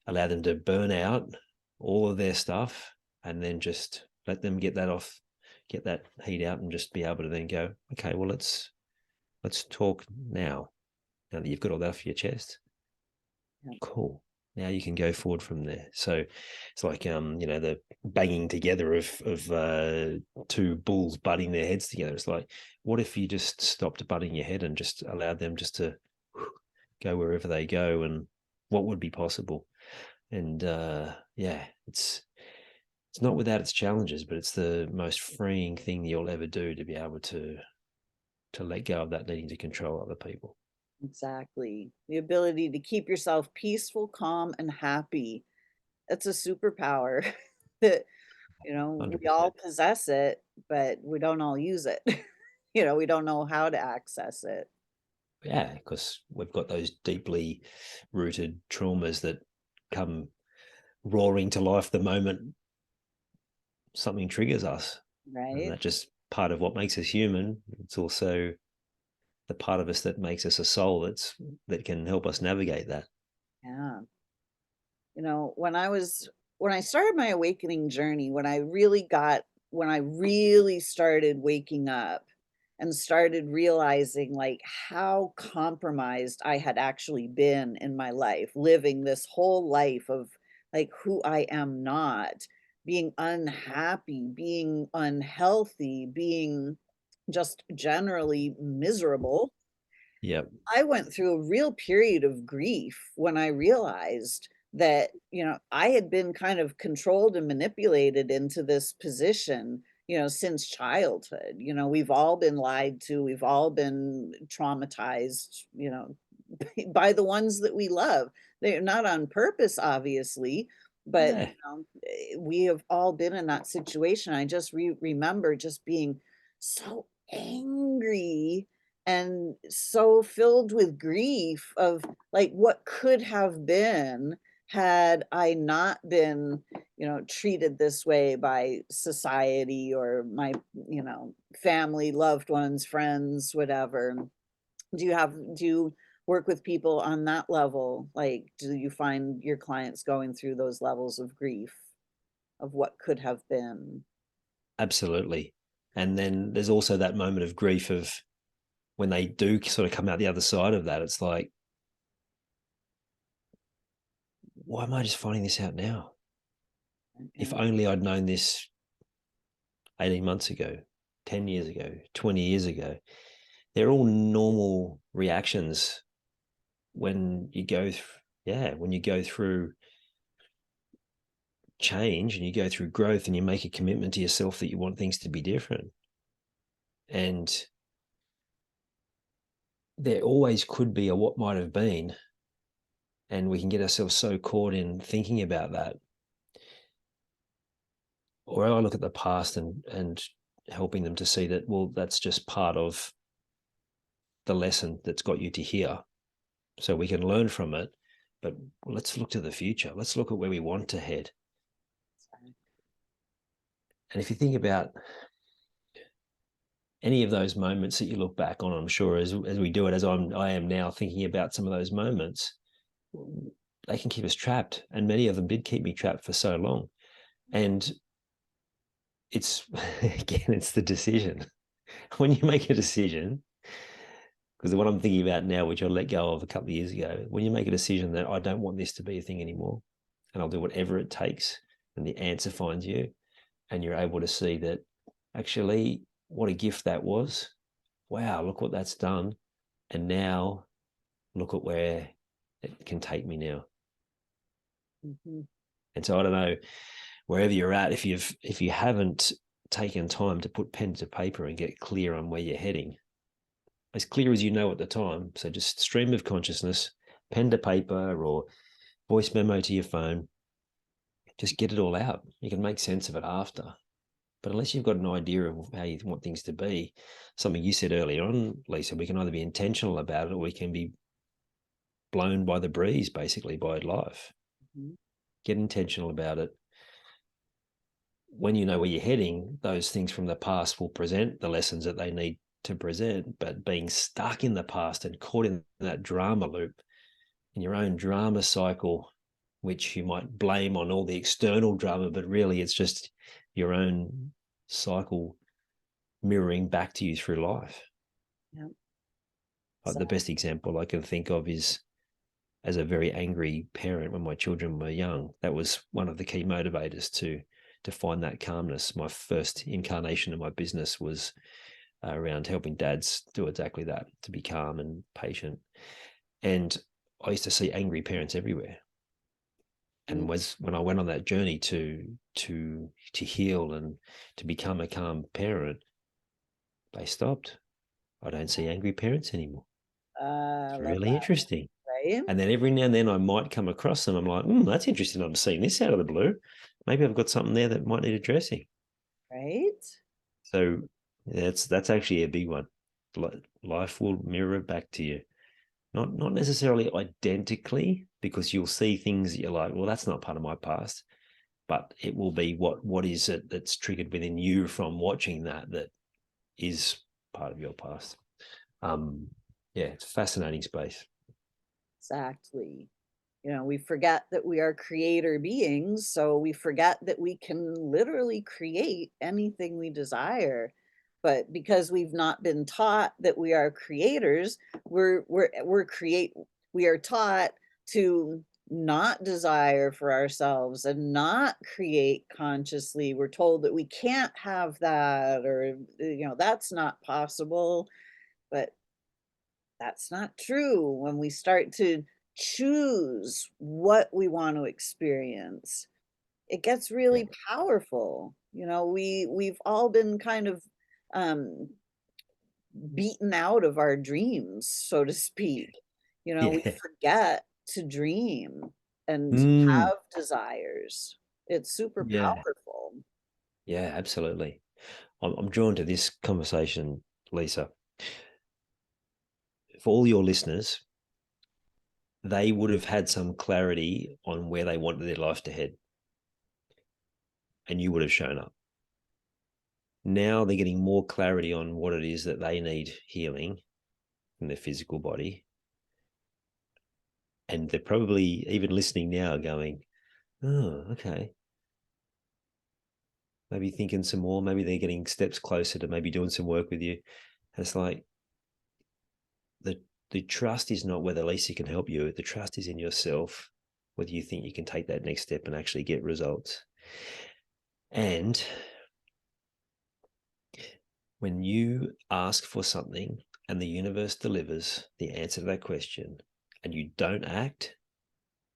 allow them to burn out all of their stuff, and then just let them get that off, get that heat out, and just be able to then go, okay, well, let's talk now that you've got all that off your chest. Yeah. Cool. Now you can go forward from there. So it's like the banging together of two bulls butting their heads together. It's like, what if you just stopped butting your head and just allowed them just to go wherever they go, and what would be possible? And it's not without its challenges, but it's the most freeing thing you'll ever do, to be able to let go of that needing to control other people. Exactly. The ability to keep yourself peaceful, calm, and happy. It's a superpower that, we all 100%. possess it, but we don't all use it. We don't know how to access it. Yeah, because we've got those deeply rooted traumas that come roaring to life the moment something triggers us. And Right? that's just part of what makes us human. It's also the part of us that makes us a soul that can help us navigate that. Yeah. When I started my awakening journey, when I really started waking up and started realizing like how compromised I had actually been in my life, living this whole life of like who I am not, being unhappy, being unhealthy, being just generally miserable. Yep. I went through a real period of grief when I realized that, I had been kind of controlled and manipulated into this position, since childhood. We've all been lied to, we've all been traumatized, by the ones that we love. They're not on purpose, obviously, but Yeah. we have all been in that situation. I just remember just being so angry and so filled with grief of like what could have been had I not been, treated this way by society or my, family, loved ones, friends, whatever. Do you work with people on that level? Like, do you find your clients going through those levels of grief of what could have been? Absolutely. And then there's also that moment of grief of when they do sort of come out the other side of that, it's like, why am I just finding this out now? If Yeah. only I'd known this 18 months ago, 10 years ago, 20 years ago. They're all normal reactions when you go when you go through change and you go through growth and you make a commitment to yourself that you want things to be different. And there always could be a what might have been, and we can get ourselves so caught in thinking about that. Or I look at the past and helping them to see that, well, that's just part of the lesson that's got you to here, so we can learn from it. But let's look to the future. Let's look at where we want to head. And if you think about any of those moments that you look back on, I'm sure as we do it, as I am now thinking about some of those moments, they can keep us trapped. And many of them did keep me trapped for so long. And it's, again, it's the decision. When you make a decision, because the one I'm thinking about now, which I let go of a couple of years ago, when you make a decision that I don't want this to be a thing anymore, and I'll do whatever it takes, and the answer finds you, and you're able to see that actually what a gift that was. Wow, look what that's done. And now look at where it can take me now. Mm-hmm. And so I don't know, wherever you're at, if you haven't taken time to put pen to paper and get clear on where you're heading, as clear as you know at the time. So just stream of consciousness, pen to paper or voice memo to your phone, just get it all out. You can make sense of it after. But unless you've got an idea of how you want things to be, something you said earlier on, Lisa, we can either be intentional about it or we can be blown by the breeze, basically, by life. Mm-hmm. Get intentional about it. when you know where you're heading, those things from the past will present the lessons that they need to present. But being stuck in the past and caught in that drama loop, in your own drama cycle, which you might blame on all the external drama, but really it's just your own cycle mirroring back to you through life. Yeah. Like the best example I can think of is as a very angry parent when my children were young. That was one of the key motivators to find that calmness. My first incarnation of my business was around helping dads do exactly that, to be calm and patient. And I used to see angry parents everywhere. And was when I went on that journey to heal and to become a calm parent, they stopped. I don't see angry parents anymore. It's Love really that. interesting. Right? And then every now and then I might come across them. I'm like, that's interesting. I'm seeing this out of the blue. Maybe I've got something there that might need addressing. Right? So that's actually a big one. Life will mirror back to you. Not necessarily identically, because you'll see things that you're like, well, that's not part of my past, but it will be what is it that's triggered within you from watching that is part of your past. Yeah, it's a fascinating space. Exactly. We forget that we are creator beings, so we forget that we can literally create anything we desire. But because we've not been taught that we are creators, we are taught to not desire for ourselves and not create consciously. We're told that we can't have that, or that's not possible. But that's not true. When we start to choose what we want to experience, it gets Yeah. really powerful. We've all been kind of um beaten out of our dreams, so to speak. We Yeah. forget to dream and Mm, have desires. It's super yeah. powerful. Yeah, absolutely. I'm drawn to this conversation, Lisa. For all your listeners, they would have had some clarity on where they wanted their life to head, and you would have shown up. Now they're getting more clarity on what it is that they need healing in their physical body. And they're probably even listening now going, oh, okay. Maybe thinking some more. Maybe they're getting steps closer to maybe doing some work with you. And it's like the trust is not whether Lisa can help you. The trust is in yourself, whether you think you can take that next step and actually get results. And when you ask for something and the universe delivers the answer to that question and you don't act,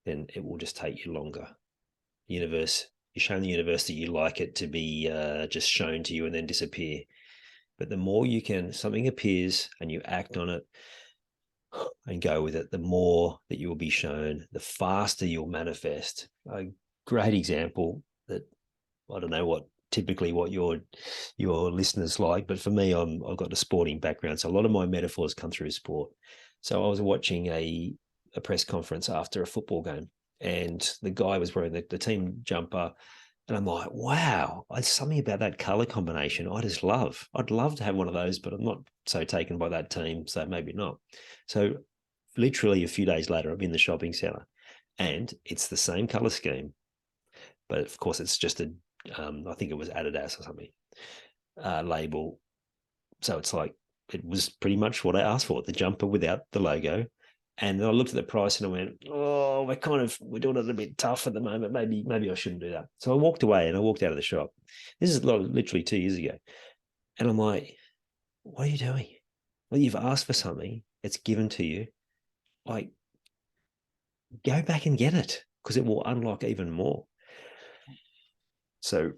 then it will just take you longer. Universe, you're showing the universe that you like it to be just shown to you and then disappear. But the more something appears and you act on it and go with it, the more that you will be shown, the faster you'll manifest. A great example that I don't know what your listeners like, but for me, I've got a sporting background, so a lot of my metaphors come through sport. So I was watching a press conference after a football game, and the guy was wearing the team jumper, and I'm like, wow, there's something about that color combination I just love. I'd love to have one of those, but I'm not so taken by that team, so maybe not. So literally a few days later, I'm in the shopping center, and it's the same color scheme, but of course it's just I think it was Adidas or something label. So it's like it was pretty much what I asked for, the jumper without the logo. And then I looked at the price and I went, oh, we're doing it a bit tough at the moment. Maybe I shouldn't do that. So I walked away and I walked out of the shop. This is literally 2 years ago. And I'm like, what are you doing? Well, you've asked for something, it's given to you. Like, go back and get it because it will unlock even more. So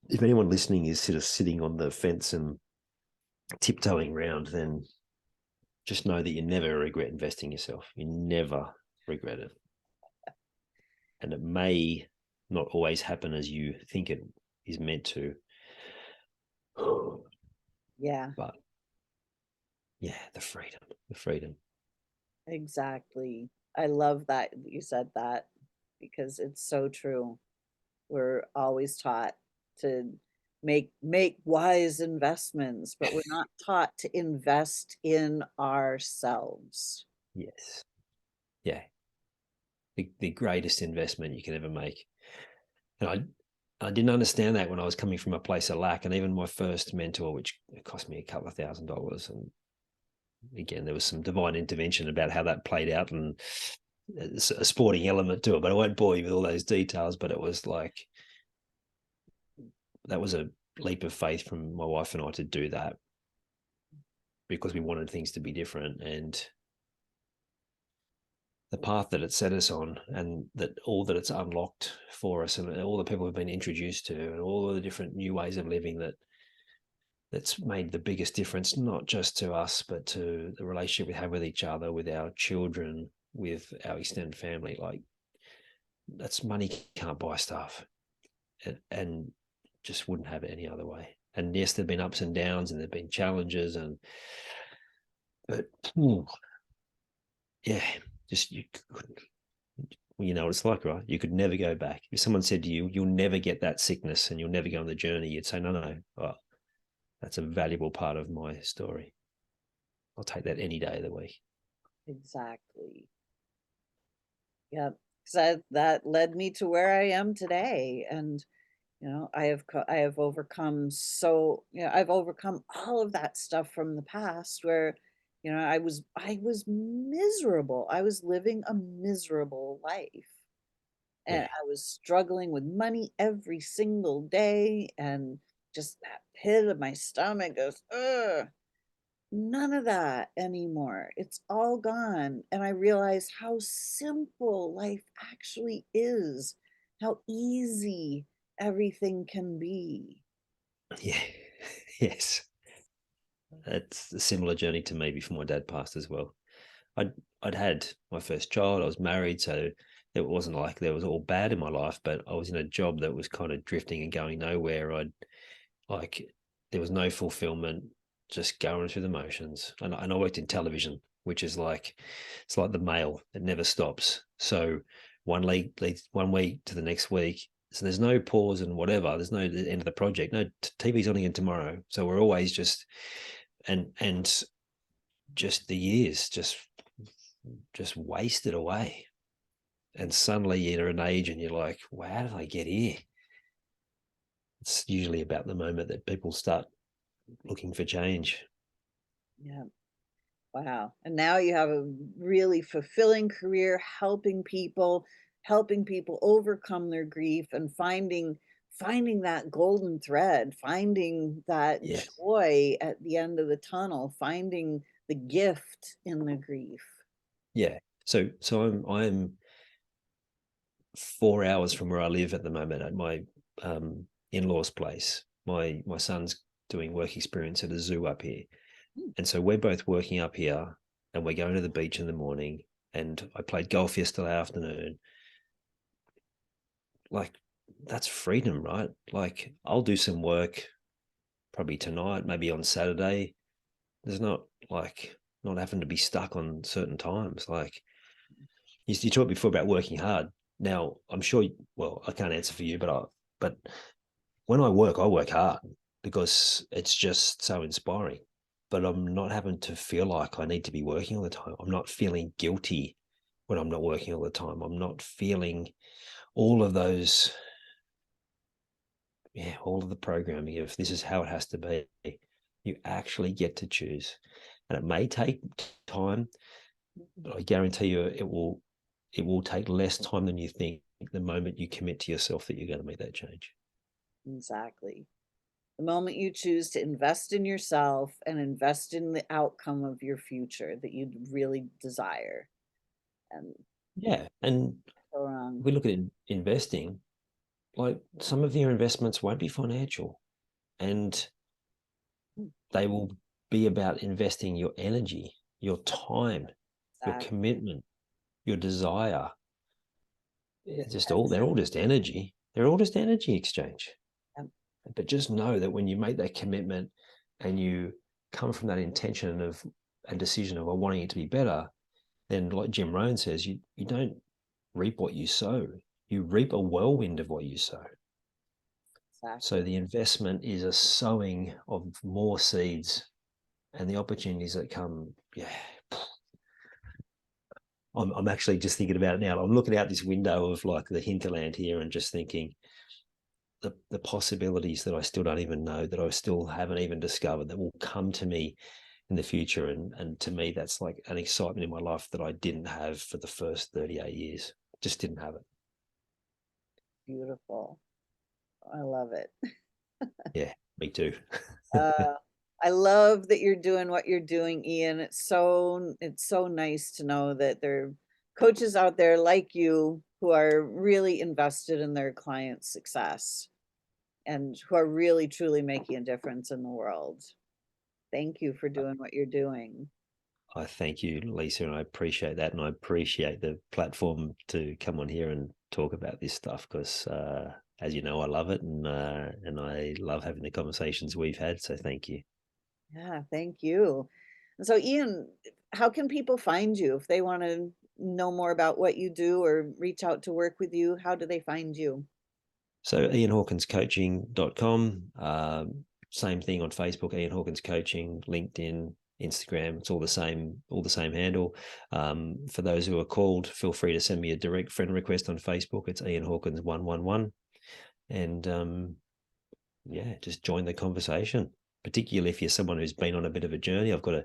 if anyone listening is sort of sitting on the fence and tiptoeing around, then just know that you never regret investing yourself. You never regret it. And it may not always happen as you think it is meant to. Yeah, But yeah, the freedom. exactly. I love that you said that because it's so true. We're always taught to make wise investments, but we're not taught to invest in ourselves. Yes. Yeah. The greatest investment you can ever make. And I didn't understand that when I was coming from a place of lack. And even my first mentor, which cost me a couple of $1,000s. And again, there was some divine intervention about how that played out, and it's a sporting element to it, but I won't bore you with all those details. But it was like, that was a leap of faith from my wife and I to do that, because we wanted things to be different. And the path that it set us on, and that all that it's unlocked for us, and all the people we've been introduced to, and all of the different new ways of living that's made the biggest difference, not just to us, but to the relationship we have with each other, with our children, with our extended family. Like, that's money can't buy stuff, and just wouldn't have it any other way. And yes, there've been ups and downs, and there've been challenges, but yeah, just you couldn't. You know what it's like, right? You could never go back. If someone said to you, "You'll never get that sickness, and you'll never go on the journey," you'd say, "No. Oh, that's a valuable part of my story. I'll take that any day of the week." Exactly. Yep. So that led me to where I am today. And I have overcome, I've overcome all of that stuff from the past where, I was miserable. I was living a miserable life. And Yeah, I was struggling with money every single day, and just that pit of my stomach goes, ugh. None of that anymore. It's all gone. And I realize how simple life actually is, how easy everything can be. yeah, yes. It's a similar journey to me before my dad passed as well. I'd had my first child. I was married, so it wasn't like there was all bad in my life, but I was in a job that was kind of drifting and going nowhere. Like, there was no fulfillment, just going through the motions. And I worked in television, which is like, it's like the mail, it never stops. So one week leads 1 week to the next week. So there's no pause and whatever. There's no the end of the project. No, TV's on again tomorrow. So we're always just, and just the years just wasted away. And suddenly you're an age and you're like, wow, how did I get here? It's usually about the moment that people start looking for change. Yeah. Wow. And now you have a really fulfilling career helping people overcome their grief and finding that golden thread, finding that Yeah. joy at the end of the tunnel, finding the gift in the grief. Yeah. So I'm 4 hours from where I live at the moment, at my in-laws' place. My son's doing work experience at a zoo up here. Hmm. And so we're both working up here, and we're going to the beach in the morning. And I played golf yesterday afternoon. Like, that's freedom, right? Like, I'll do some work probably tonight, maybe on Saturday. There's not, like, not having to be stuck on certain times. Like, you talked before about working hard. Now, I'm sure, well, I can't answer for you, but when I work hard because it's just so inspiring. But I'm not having to feel like I need to be working all the time. I'm not feeling guilty when I'm not working all the time. I'm not feeling all of those, all of the programming of this is how it has to be. You actually get to choose. And it may take time, but I guarantee you it will take less time than you think the moment you commit to yourself that you're going to make that change. Exactly. The moment you choose to invest in yourself and invest in the outcome of your future that you really desire. And Yeah. And go wrong. if we look at investing, like, some of your investments won't be financial, and Mm. they will be about investing your energy, your time, your Exactly. commitment, your desire. Yes. They're all just energy. They're all just energy exchange. Yep. But just know that when you make that commitment and you come from that intention of a decision of wanting it to be better, then, like Jim Rohn says, you don't reap what you sow. You reap a whirlwind of what you sow. So Exactly. the investment is a sowing of more seeds, and the opportunities that come. Yeah, I'm actually just thinking about it now. I'm looking out this window of like the hinterland here and just thinking the possibilities that I still don't even know, that I still haven't even discovered, that will come to me in the future. And to me, that's like an excitement in my life that I didn't have for the first 38 years. Just didn't have it. Beautiful. I love it. Yeah, me too. Uh, I love that you're doing what you're doing, Ian. It's so nice to know that there are coaches out there like you who are really invested in their clients' success and who are really truly making a difference in the world. Thank you for doing what you're doing. I thank you, Lisa, and I appreciate that. And I appreciate the platform to come on here and talk about this stuff because, as you know, I love it and I love having the conversations we've had. So thank you. Yeah, thank you. And so, Ian, how can people find you if they want to know more about what you do or reach out to work with you? How do they find you? So ianhawkinscoaching.com. Same thing on Facebook, Ian Hawkins Coaching, LinkedIn, Instagram. It's all the same handle. For those who are called, feel free to send me a direct friend request on Facebook. It's Ian Hawkins 111. And yeah, just join the conversation, particularly if you're someone who's been on a bit of a journey. I've got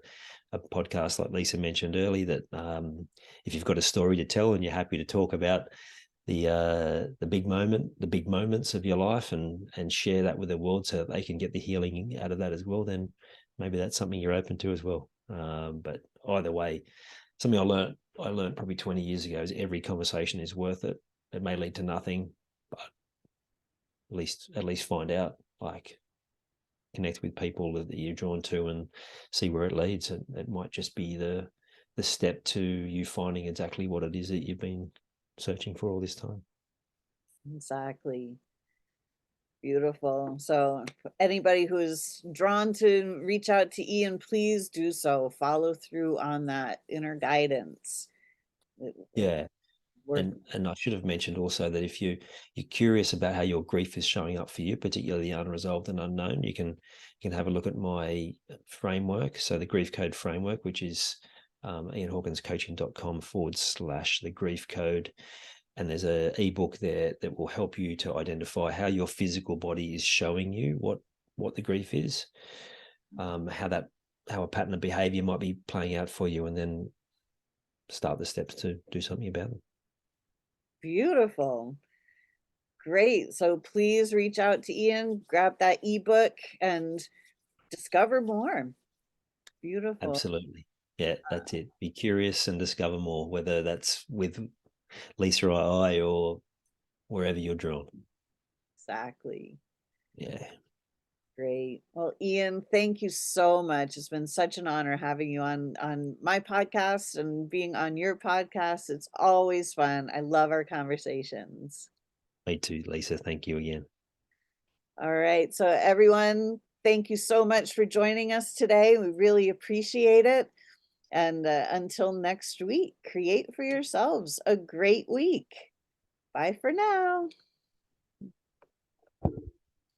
a podcast like Lisa mentioned early that if you've got a story to tell and you're happy to talk about the big moments of your life and share that with the world so that they can get the healing out of that as well, then maybe that's something you're open to as well. But either way, something I learned probably 20 years ago is every conversation is worth it. It may lead to nothing, but at least find out, like connect with people that you're drawn to and see where it leads. It might just be the step to you finding exactly what it is that you've been searching for all this time. Exactly. Beautiful. So, anybody who's drawn to reach out to Ian, please do so. Follow through on that inner guidance. It's Yeah. worth And I should have mentioned also that if you're curious about how your grief is showing up for you, particularly unresolved and unknown, you can have a look at my framework. So the grief code framework, which is ianhawkinscoaching.com/the grief code. And there's a ebook there that will help you to identify how your physical body is showing you what the grief is, how a pattern of behavior might be playing out for you, and then start the steps to do something about it. beautiful. Great. So please reach out to Ian, grab that ebook, and discover more. Beautiful. Absolutely. Yeah, that's it. Be curious and discover more, whether that's with Lisa or I or wherever you're drawn. Exactly. Yeah. Great. Well, Ian, thank you so much. It's been such an honor having you on my podcast and being on your podcast. It's always fun. I love our conversations. Me too, Lisa. Thank you again. All right. So everyone, thank you so much for joining us today. We really appreciate it. And until next week, create for yourselves a great week. Bye for now.